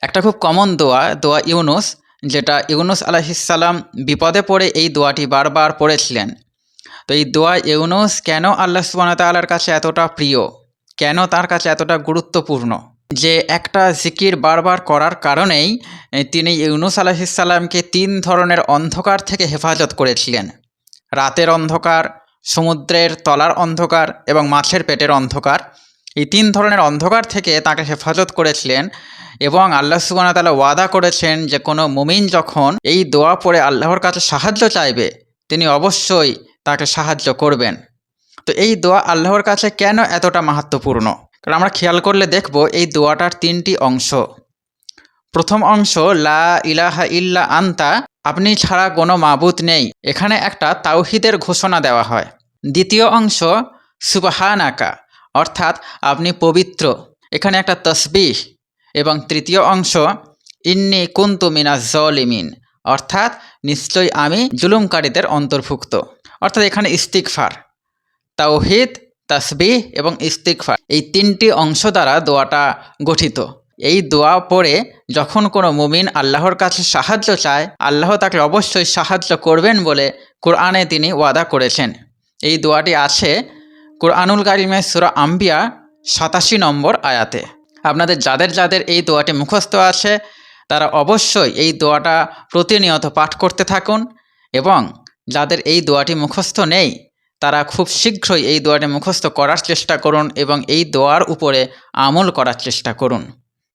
একটা খুব কমন দোয়া, দোয়া ইউনুস, যেটা ইউনুস আলাইহিসসালাম বিপদে পড়ে এই দোয়াটি বারবার পড়েছিলেন। তো এই দোয়া ইউনুস কেন আল্লাহ সুবহানাহু ওয়া তাআলার কাছে এতটা প্রিয়, কেন তার কাছে এতটা গুরুত্বপূর্ণ, যে একটা জিকির বারবার করার কারণেই তিনি ইউনুস আলাইহিসসালামকে ৩ ধরনের অন্ধকার থেকে হেফাজত করেছিলেন। রাতের অন্ধকার, সমুদ্রের তলার অন্ধকার এবং মাছের পেটের অন্ধকার। এই ৩ ধরনের অন্ধকার থেকে তাকে হেফাজত করেছিলেন এবং আল্লাহ সুবহানাহু ওয়া তাআলা ওয়াদা করেছেন যে কোনো মুমিন যখন এই দোয়া পড়ে আল্লাহর কাছে সাহায্য চাইবে, তিনি অবশ্যই তাকে সাহায্য করবেন। তো এই দোয়া আল্লাহর কাছে কেন এতটা মাহাত্ম্যপূর্ণ? কারণ আমরা খেয়াল করলে দেখব এই দোয়াটার ৩টি অংশ। প্রথম অংশ লা ইলাহা ইল্লা আনতা, আপনি ছাড়া কোনো মাবুদ নেই, এখানে একটা তাওহীদের ঘোষণা দেওয়া হয়। দ্বিতীয় অংশ সুবহানাকা, অর্থাৎ আপনি পবিত্র, এখানে একটা তসবিহ। এবং তৃতীয় অংশ ইন্নী কুনতু মিনাজ জালিমিন, অর্থাৎ নিশ্চয়ই আমি জুলুমকারীদের অন্তর্ভুক্ত। অর্থাৎ এখানে ইস্তিগফার, তাওহীদ, তাসবিহ এবং ইস্তিগফার, এই ৩টি অংশ দ্বারা দোয়াটা গঠিত। এই দোয়া পড়ে যখন কোনো মুমিন আল্লাহর কাছে সাহায্য চায়, আল্লাহ তাকে অবশ্যই সাহায্য করবেন বলে কোরআনে তিনি ওয়াদা করেছেন। এই দোয়াটি আছে কোরআনুল কারিমের সূরা আম্বিয়া ৮৭ নম্বর আয়াতে। আপনাদের যাদের যাদের এই দোয়াটি মুখস্থ আছে তারা অবশ্যই এই দোয়াটা প্রতিনিয়ত পাঠ করতে থাকুন, এবং যাদের এই দোয়াটি মুখস্থ নেই তারা খুব শীঘ্রই এই দোয়াটি মুখস্থ করার চেষ্টা করুন এবং এই দোয়ার উপরে আমল করার চেষ্টা করুন।